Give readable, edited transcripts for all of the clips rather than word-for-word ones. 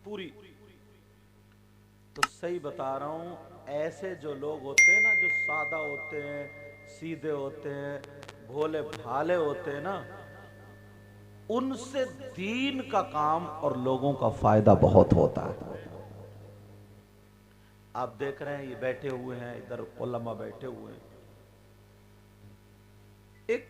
पूरी। तो सही बता रहा हूं, ऐसे जो लोग होते हैं ना, जो सादा होते हैं, सीधे होते हैं, भोले भाले होते हैं ना, उनसे दीन का काम और लोगों का फायदा बहुत होता है। आप देख रहे हैं ये बैठे हुए हैं, इधर उलमा बैठे हुए हैं, एक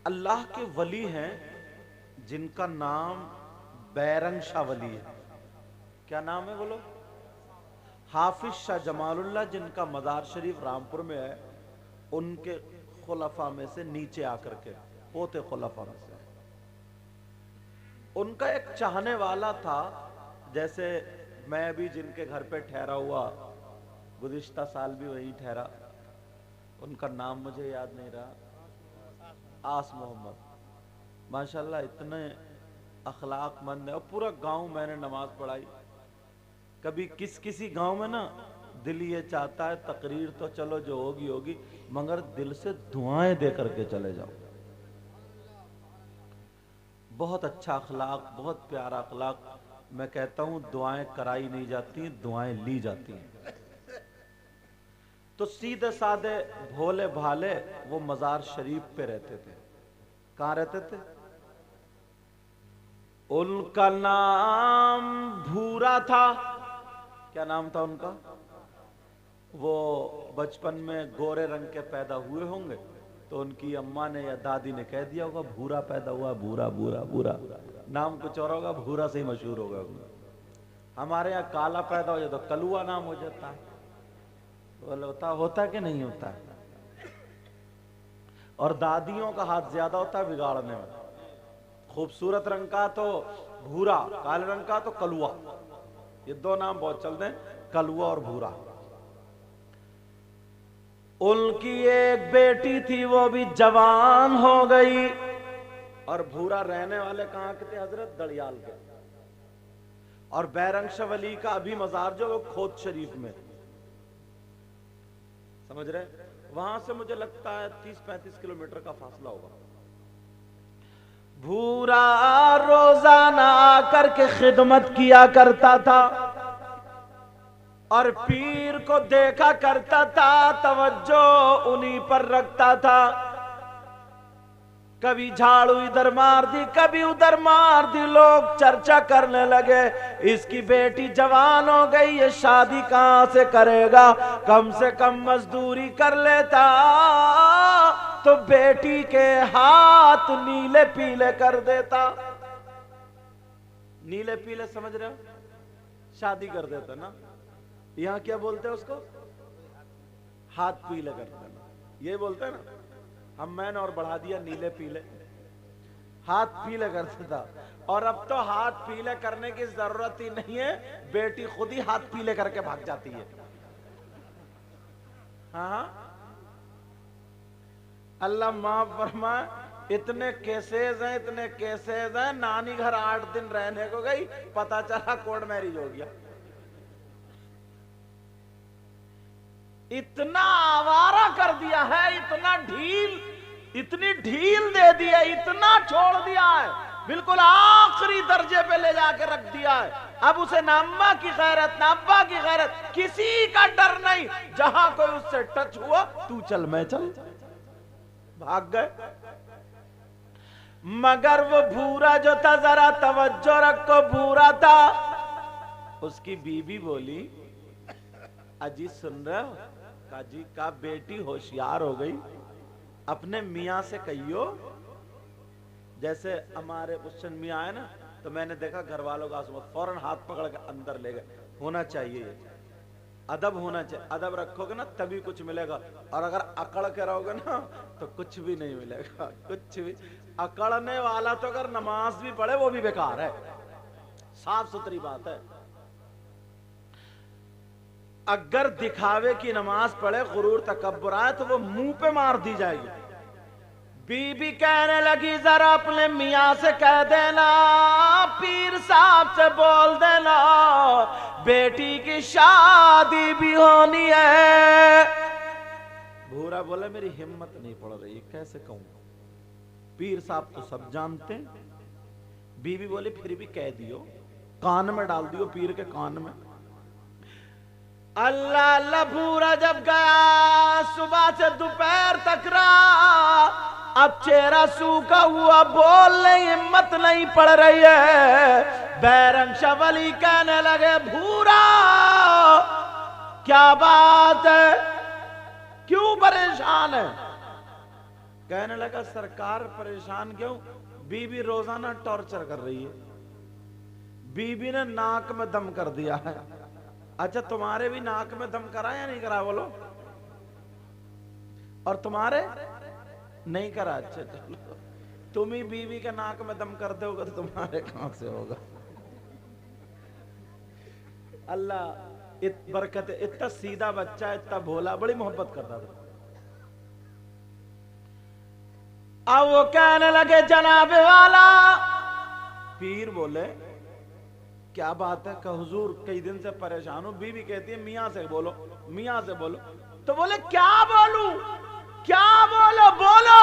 अल्लाह के वली हैं जिनका नाम बैरंग शाह वली है। क्या नाम है बोलो? हाफिज शाह जमालुल्लाह, जिनका मजार शरीफ रामपुर में है। उनके खुलफा में से नीचे आकर के पोते खुलफा में से। उनका एक चाहने वाला था, जैसे मैं भी जिनके घर पे ठहरा हुआ, गुज़िश्ता साल भी वहीं ठहरा, उनका नाम मुझे याद नहीं रहा, आस मोहम्मद। माशाल्लाह इतने अखलाकमंद है, और पूरा गांव मैंने नमाज पढ़ाई। कभी किसी गांव में ना दिल ये चाहता है तकरीर तो चलो जो होगी होगी, मगर दिल से दुआएं दे करके चले जाओ। बहुत अच्छा अखलाक, बहुत प्यारा अखलाक। मैं कहता हूं दुआएं कराई नहीं जाती, दुआएं ली जाती हैं। तो सीधे साधे भोले भाले वो मजार शरीफ पे रहते थे। कहां रहते थे? उनका नाम भूरा था। क्या नाम था उनका? वो बचपन में गोरे रंग के पैदा हुए होंगे, तो उनकी अम्मा ने या दादी ने कह दिया होगा भूरा पैदा हुआ, भूरा भूरा भूरा। नाम कुछ और होगा, भूरा से ही मशहूर होगा। हमारे यहाँ काला पैदा हो जाए तो कलुआ नाम हो जाता है। होता कि नहीं होता है? और दादियों का हाथ ज्यादा होता है बिगाड़ने में। खूबसूरत रंग का तो भूरा, काले रंग का तो कलुआ। ये दो नाम बहुत चलते हैं, कलुआ और भूरा। उनकी एक बेटी थी, वो भी जवान हो गई। और भूरा रहने वाले कहां के थे? हजरत दड़ियाल के। और बैरंग शाह वली का अभी मजार जो वो खोत शरीफ में, समझ रहे? वहां से मुझे लगता है 30-35 किलोमीटर का फासला होगा। भूरा रोजाना आकर के खिदमत किया करता था, और पीर को देखा करता था, तवज्जो उन्हीं पर रखता था। कभी झाड़ू इधर मार दी, कभी उधर मार दी। लोग चर्चा करने लगे, इसकी बेटी जवान हो गई, ये शादी कहां से करेगा? कम से कम मजदूरी कर लेता तो बेटी के हाथ नीले पीले कर देता। नीले पीले समझ रहे हो? शादी कर देता ना। यहां क्या बोलते हैं उसको? हाथ पीले कर देना, ये बोलते हैं ना। हम मैंने और बढ़ा दिया नीले पीले, हाथ पीले कर देता। और अब तो हाथ पीले करने की जरूरत ही नहीं है, बेटी खुद ही हाथ पीले करके भाग जाती है। हाँ, अल्लाह माफ फरमाए। इतने केसेस हैं, इतने केसेस हैं। नानी घर 8 दिन रहने को गई, पता चला कोर्ट मैरिज हो गया। इतना आवारा कर दिया है, इतनी ढील दे दी है, इतना छोड़ दिया है, बिल्कुल आखिरी दर्जे पे ले जाके रख दिया है। अब उसे ना अम्मा की गैरत ना अब्बा की गैरत, किसी का डर नहीं। जहां कोई उससे टच हुआ, तू चल मैं चल, भाग गए। मगर वो भूरा जो था, जरा तवज्जो रखो, भूरा था। उसकी बीवी बोली, अजी सुन रहे हो? काजी का बेटी होशियार हो गई, अपने मियाँ से कहियो। जैसे हमारे उस्सन मियाँ है ना, तो मैंने देखा घर वालों का आसमत फौरन हाथ पकड़ के अंदर ले गए। होना चाहिए ये अदब, होना चाहिए। अदब रखोगे ना तभी कुछ मिलेगा, और अगर अकड़ के रहोगे ना तो कुछ भी नहीं मिलेगा, कुछ भी। अकड़ने वाला तो अगर नमाज भी पढ़े वो भी बेकार है, साफ सुथरी बात है। अगर दिखावे की नमाज पढ़े, गुरूर तकब्बुर आए, तो वो मुंह पे मार दी जाएगी। बीबी कहने लगी, जरा अपने मियाँ से कह देना, पीर साहब से बोल देना, बेटी की शादी भी होनी है। भूरा बोला, मेरी हिम्मत नहीं पड़ रही, कैसे कहूं? पीर साहब तो सब जानते हैं। बीबी बोली, फिर भी कह दियो। कान में डाल दियो, पीर के कान में। अल्लाह अल्लाह पूरा जब गया, सुबह से दोपहर तक रहा, अब चेहरा सूखा हुआ, बोलने हिम्मत नहीं पड़ रही है। बैरम शाह वली कहने लगे, भूरा क्या बात है, क्यों परेशान है? कहने लगा, सरकार परेशान क्यों? बीबी रोजाना टॉर्चर कर रही है, बीबी ने नाक में दम कर दिया है। अच्छा, तुम्हारे भी नाक में दम करा या नहीं करा बोलो? और तुम्हारे नहीं करा? अच्छा चलो, तुम ही बीवी के नाक में दम कर दोगे तो तुम्हारे कहां से होगा? अल्लाह बरकत, इतना सीधा बच्चा, इतना भोला, बड़ी मोहब्बत करता था। अब वो कहने लगे, जनाब वाला, पीर बोले, क्या बात है? कहा हुजूर कई दिन से परेशान हूं। बीवी कहती है, मियां से बोलो, मियां से बोलो। तो बोले, क्या बोलूं, क्या बोलो, बोलो।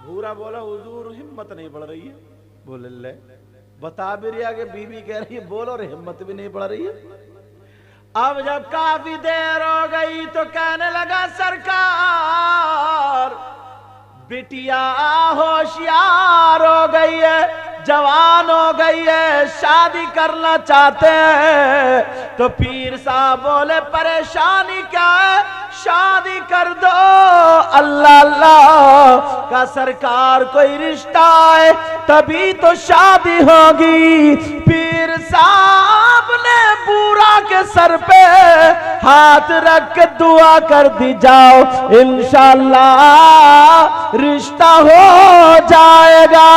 भूरा बोला, हुजूर हिम्मत नहीं पड़ रही है। बोले, ले बता भी रिया कि बीवी कह रही है बोलो, और हिम्मत भी नहीं पड़ रही है। अब जब काफी देर हो गई तो कहने लगा, सरकार बिटिया होशियार हो गई है, जवान हो गई है, शादी करना चाहते हैं। तो पीर साहब बोले, परेशानी क्या है, शादी कर दो। अल्लाह अल्लाह का सरकार, कोई रिश्ता है तभी तो शादी होगी। पीर साहब ने बूढ़ा के सर पे हाथ रख के दुआ कर दी, जाओ इंशाअल्लाह रिश्ता हो जाएगा।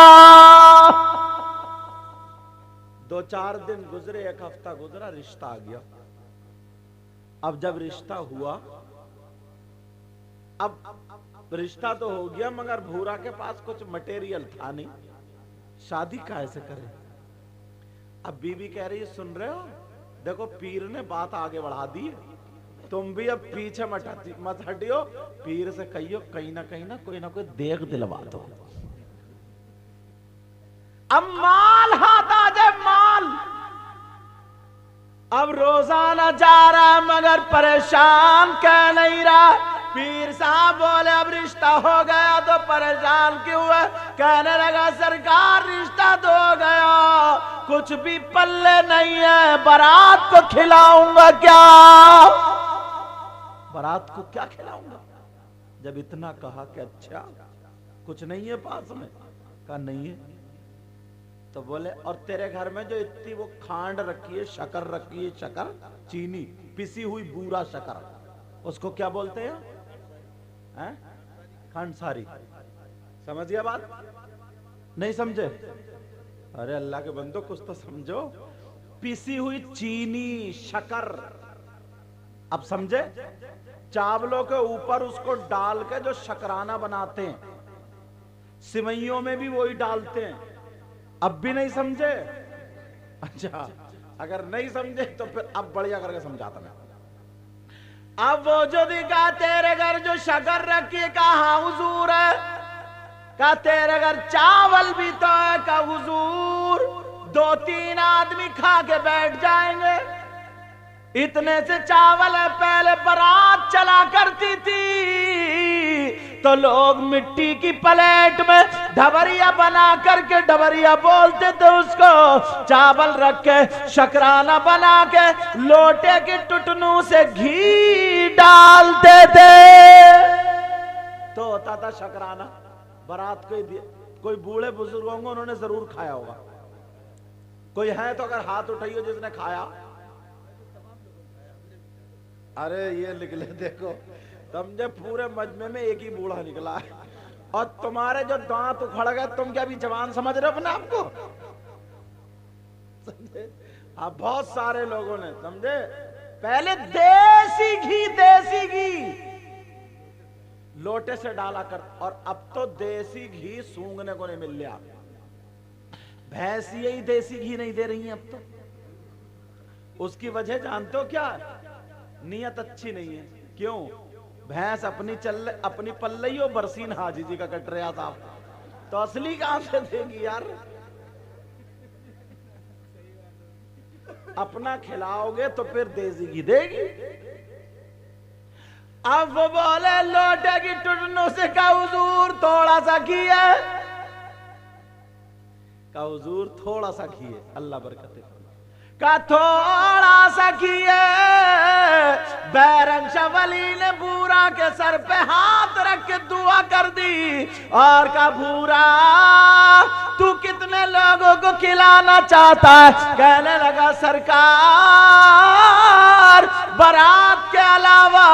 2-4 दिन गुजरे, एक हफ्ता गुजरा, रिश्ता आ गया। अब जब रिश्ता हुआ, अब रिश्ता तो हो गया, मगर भूरा के पास कुछ मटेरियल था नहीं, शादी कैसे करे? अब बीवी कह रही है, सुन रहे हो, देखो पीर ने बात आगे बढ़ा दी, तुम भी अब पीछे मत हटियो, पीर से कहियो कहीं ना कोई ना कोई देख दिलवा दो। अब माल हाथ आ जाए, माल। अब रोजाना जा रहा मगर परेशान कह नहीं रहा। पीर साहब बोले, अब रिश्ता हो गया तो परेशान क्यों है? कहने लगा, सरकार रिश्ता तो हो गया, कुछ भी पल्ले नहीं है, बारात को खिलाऊंगा क्या? बारात को क्या खिलाऊंगा? जब इतना कहा कि अच्छा कुछ नहीं है पास में, कहा नहीं है। तो बोले, और तेरे घर में जो इतनी वो खांड रखी है, शक्कर रखी है, शक्कर चीनी पिसी हुई बूरा शक्कर, उसको क्या बोलते हैं? खांडसारी। समझ गया बात? नहीं समझे? अरे अल्लाह के बंदो, कुछ तो समझो। पिसी हुई चीनी शक्कर, अब समझे? चावलों के ऊपर उसको डाल के जो शकराना बनाते हैं, सिवैयों में भी वही डालते हैं। अब भी नहीं समझे? अच्छा, अगर नहीं समझे तो फिर अब बढ़िया करके समझाता मैं। अब वो जो दिखा, तेरे घर जो शक्कर रखी है, कहा हुजूर है, कहा तेरे घर चावल भी तो है, कहा हुजूर 2-3 आदमी खा के बैठ जाएंगे, इतने से चावल है। पहले बारात चला करती थी तो लोग मिट्टी की प्लेट में ढबरिया बना करके, ढबरिया बोलते थे उसको, चावल रख के शकराना बना के लोटे के टुटनू से घी डालते थे तो होता था शकराना। बारात कोई बूढ़े बुजुर्ग होंगे, उन्होंने जरूर खाया होगा। कोई है तो अगर हाथ उठाइए जिसने खाया। अरे ये निकले, देखो समझे, पूरे मजमे में एक ही बूढ़ा निकला है, और तुम्हारे जो दांत उखड़ गए, तुम क्या भी जवान समझ रहे हो अपने आपको? समझे? अब बहुत सारे लोगों ने, समझे, पहले देसी घी लोटे से डाला कर, और अब तो देसी घी सूंघने को नहीं मिल रहा। भैंस यही देसी घी नहीं दे रही है अब तो। उसकी वजह जानते हो क्या? नियत अच्छी नहीं है। क्यों? भैंस अपनी पल्लई हो, बरसीन हाजी जी का कट रहा था, तो असली कहां से देगी यार? अपना खिलाओगे तो फिर देसी घी देगी। अब वो बोले लोटे की टुटनों से का हुजूर थोड़ा सा घी है, का हुजूर थोड़ा सा घी है, अल्लाह बरकत का थोड़ा सा घी है। बैरम शाह वली ने बूरा के सर पे हाथ रख के दुआ कर दी और का बूरा तू कितने लोगों को खिलाना चाहता है? कहने लगा सरकार बारात के अलावा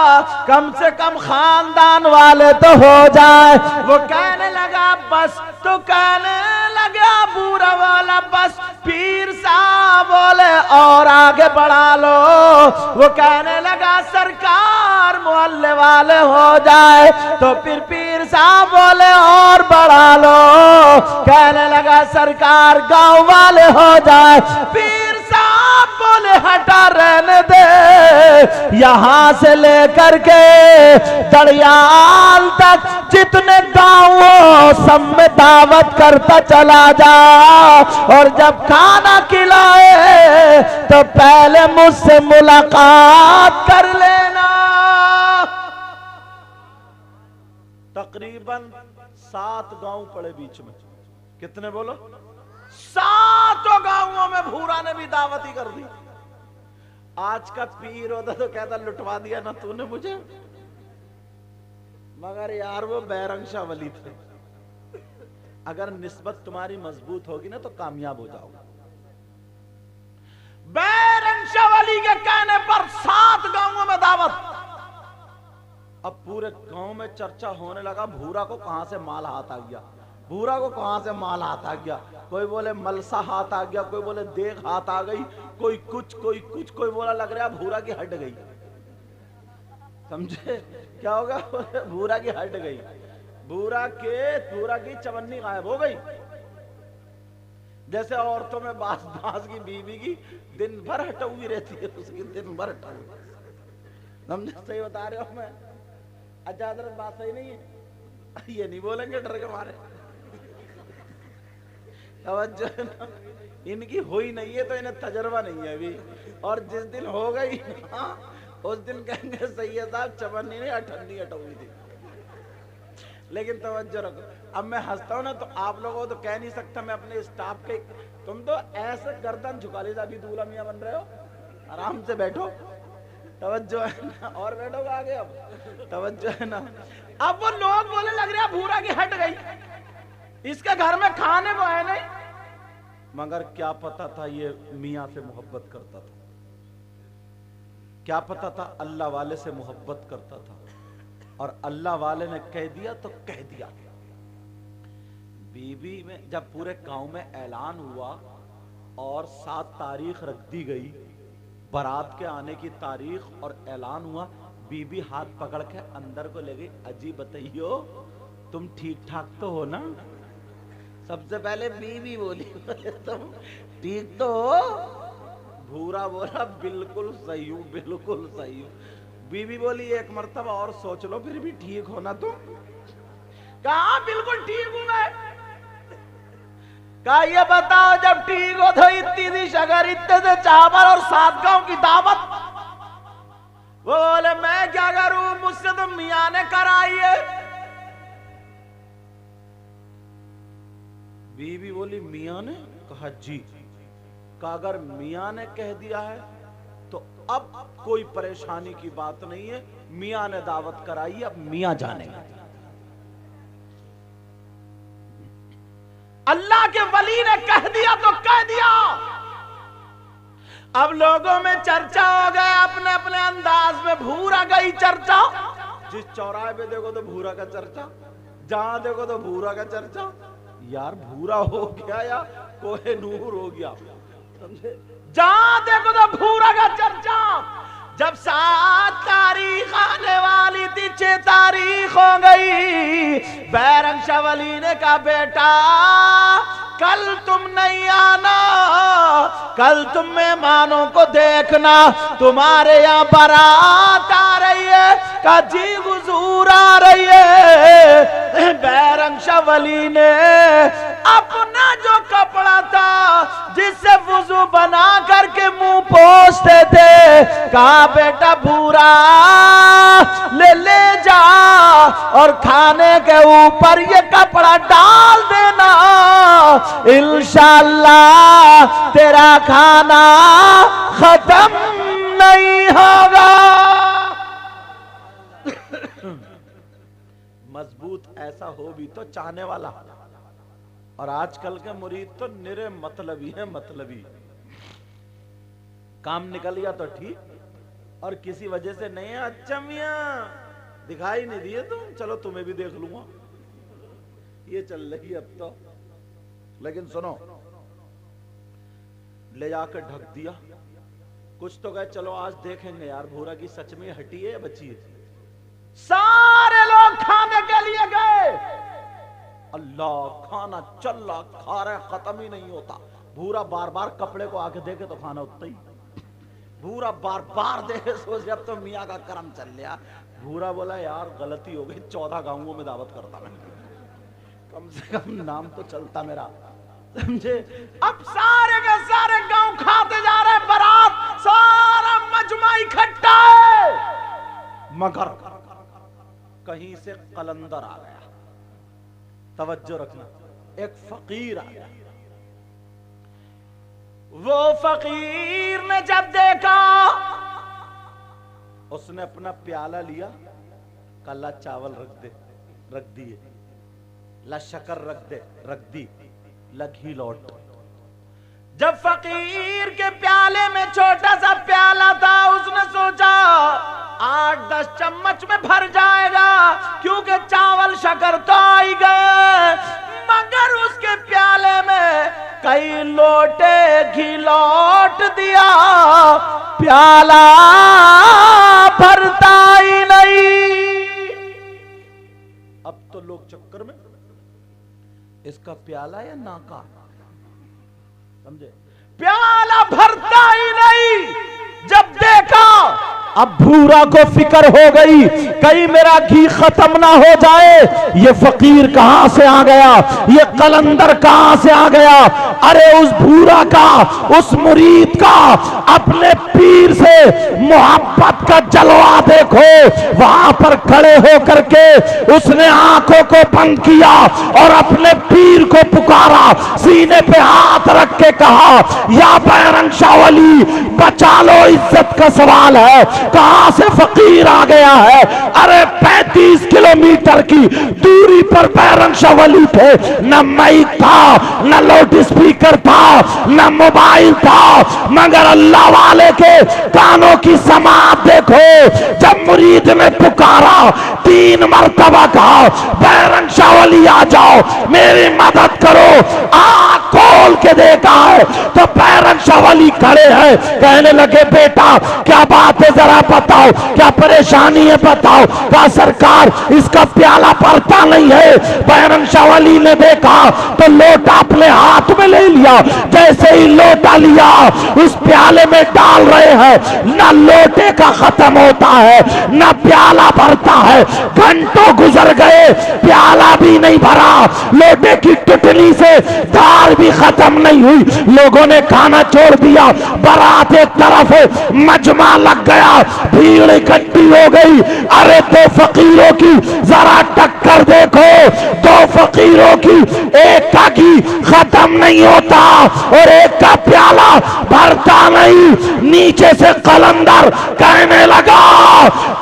कम से कम खानदान वाले तो हो जाए। वो कहने लगा बस, तो कहने लगा बूरा वाला बस। पीर साहब बोले और आगे बढ़ा लो। वो कहने लगा सरकार मोहल्ले वाले हो जाए, तो फिर पीर साहब बोले और बढ़ा लो। कहने लगा सरकार गांव वाले हो जाए। पीर साहब बोले हटा रहने दे, यहां से लेकर के दड़ियाल तक जितने गांवों सब में दावत करता चला जा, और जब खाना खिलाए तो पहले मुझसे मुलाकात कर लेना। तकरीबन 7 गांव पड़े बीच में। कितने बोलो? 7 गांवों में भूरा ने भी दावत ही कर दी। आज का पीर होता तो कहता लुटवा दिया ना तूने मुझे, मगर यार वो बैरम शाह वली थे। अगर निस्बत तुम्हारी मजबूत होगी ना तो कामयाब हो जाओगे। बैरम शाह वली के कहने पर 7 गांवों में दावत। अब पूरे गांव में चर्चा होने लगा भूरा को कहां से माल हाथ आ गया, भूरा को कहां से माल हाथ आ गया। कोई बोले मलसा हाथ आ गया, कोई बोले देख हाथ आ गई, कोई कुछ कोई कुछ, कोई बोला लग रहा भूरा की हट गई। समझे क्या होगा? भूरा की हट गई, भूरा की चवन्नी गायब हो गई। जैसे औरतों में बास की बीवी की दिन भर हटौई रहती है, उसकी दिन भर हटौई। समझे? सही बता रहे हो मैं? अच्छा बात सही नहीं है, ये नहीं बोलेंगे डर के मारे। तवज्जो है ना, इनकी हुई नहीं है तो इन्हें तजर्बा नहीं है अभी, और जिस दिन हो गई ना उस दिन कहेंगे सैयद साहब चवन्नी ने अठन्नी हटौई थी। लेकिन तवज्जो रखो, अब मैं हंसता हूं ना तो आप लोगों को तो कह नहीं सकता मैं अपने स्टाफ के, तुम तो ऐसे गर्दन झुका ली अभी दूल्हा मियां बन रहे हो। आराम से बैठो, तवज्जो है ना, और बैठोगे आगे। अब तवज्जो है ना। अब वो लोग बोले लग रहा भूरा की हट गई, इसके घर में खाने को है नहीं, मगर क्या पता था ये मियां से मोहब्बत करता था, क्या पता था अल्लाह वाले से मोहब्बत करता था। और अल्लाह वाले ने कह दिया तो कह दिया। बीबी में जब पूरे गांव में ऐलान हुआ और 7 तारीख रख दी गई बारात के आने की तारीख, और ऐलान हुआ, बीबी हाथ पकड़ के अंदर को ले गई। अजी बताइयो तुम ठीक ठाक तो हो ना? सबसे पहले बीवी बोली तुम ठीक तो हो? भूरा बोला बिल्कुल सही हूं, बिल्कुल सही हूं। बीवी बोली एक मर्तबा और सोच लो, फिर भी ठीक हो ना तुम? कहा बिल्कुल ठीक हूं मैं। कहा ये बताओ जब ठीक हो तो इतनी सी शगर, इतने से चावल और 7 गांव की दावत। वो बोले मैं क्या करूं, मुझसे तो मियां ने कराई है। बीवी बोली मियां ने? कहा जी। कहा अगर मियां ने कह दिया है तो अब कोई परेशानी की बात नहीं है, मियां ने दावत कराई, अब मियां जानेंगे। अल्लाह के वली ने कह दिया तो कह दिया। अब लोगों में चर्चा हो गया अपने अपने अंदाज में। भूरा गई चर्चा, जिस चौराहे पे देखो तो भूरा का चर्चा, जहां देखो तो भूरा का चर्चा। यार भूरा हो गया या कोहिनूर हो गया, समझे? जहां देखो तो भूरा का चर्चा। जब 7 तारीख आने वाली थी, 6 तारीख हो गई। बैरम शाह वली ने कहा बेटा कल तुम नहीं आना, कल तुम मेहमानों को देखना, तुम्हारे यहाँ बारात आ रही है। का जी हुजूर आ रही है। बैरम शाह वली ने अपना जो कपड़ा था जिससे वुजू बना करके मुंह पोसते थे। कहा बेटा भूरा ले ले जा और खाने के ऊपर ये कपड़ा डाल देना, इंशाअल्लाह तेरा खाना खत्म नहीं होगा। मजबूत ऐसा हो भी तो चाहने वाला, और आजकल के मुरीद तो निरे मतलबी है, मतलबी। काम निकल गया तो ठीक, और किसी वजह से नहीं है, अच्छा मियां दिखाई नहीं दिए तुम, चलो तुम्हें भी देख लूंगा, ये चल रही अब तो। लेकिन सुनो, ले जाकर ढक दिया, कुछ तो गए, चलो आज देखेंगे यार भूरा की सच में हटी है या बची है। सारे लोग खाने के लिए गए, अल्लाह खाना चल रहा, खा रहे, खत्म ही नहीं होता। भूरा बार बार कपड़े को आके देखे तो खाना उतना ही, भूरा बार बार देखे सोच अब तो मियाँ का कर्म चल गया। भूरा बोला यार गलती हो गई, 14 गांवों में दावत करता मैं, कम से कम नाम तो चलता मेरा, समझे। अब सारे के सारे गांव खाते जा रहे, बारात सारा मजमा इकट्ठा है, मगर कहीं से कलंदर आ गया। तवज्जो रखना, एक फकीर आ गया। वो फकीर ने जब देखा, उसने अपना प्याला लिया, कला चावल रख दिए, ला शक्कर रख दी, ला घी लौट। जब फकीर के प्याले में छोटा सा प्याला था, उसने सोचा 8-10 चम्मच में भर जाएगा, क्योंकि चावल शक्कर तो आई गए, मगर उसके प्याले में कई लोटे घी लौट दिया, प्याला भरता ही नहीं। अब तो लोग चक्कर में, इसका प्याला या नाका, समझे, प्याला भरता ही नहीं। जब देखा, अब भूरा को फिक्र हो गई कहीं मेरा घी खत्म ना हो जाए। ये फकीर कहां से आ गया, ये कलंदर कहां से आ गया। अरे उस भूरा का, उस मुरीद का अपने पीर से मोहब्बत का जलवा देखो। वहां पर खड़े होकर के उसने आंखों को बंद किया और अपने पीर को पुकारा, सीने पे हाथ रख के कहा, या बैरंग शाह वली बचा लो, इज्जत का सवाल है। कहां से फकीर आ गया है। अरे 35 किलोमीटर की दूरी पर बैरंग शाह वली थे, न माइक था, न लाउड स्पीकर था, न मोबाइल था, मगर अल्लाह वाले के कानों की समात देखो। जब मुरीद ने पुकारा, 3 मरतबा कहा, बैरंग शाह वली आ जाओ, मेरी मदद करो। आँख खोल के देखा है तो बैरंग शाह वली खड़े हैं। कहने लगे बेटा क्या बात है, जरा बताओ, क्या परेशानी है बताओ। कहा सरकार इसका प्याला भरता नहीं है। बैरंग शाह वली ने देखा तो लोटा अपने हाथ में ले लिया, जैसे ही लोटा लिया उस प्याले में डाल रहे हैं, न लोटे का खत्म होता है न प्याला भरता है। घंटों गुजर गए, प्याला भी नहीं भरा, लोटे की टुटनी से धार भी खत्म नहीं हुई। लोगों ने खाना छोड़ दिया, बारात एक तरफ, मजमा लग गया, भीड़ इकट्ठी हो गई। अरे 2 फकीरों की जरा टक्कर देखो, 2 फकीरों की, एक का घी खत्म नहीं होता और एक का प्याला भरता नहीं। नीचे से कलंदर कहने लगा,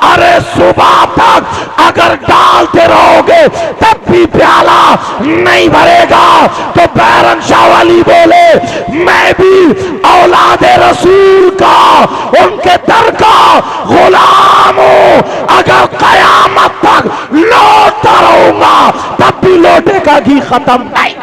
अरे सुबह तक अगर डालते रहोगे तब भी प्याला नहीं भरेगा। तो बैरंग शाह वली बोले, मैं भी औलादे रसूल का, उनके दर का गुलाम हूं। अगर कयामत तक लौटता रहूंगा तब भी लोटे का घी खत्म नहीं।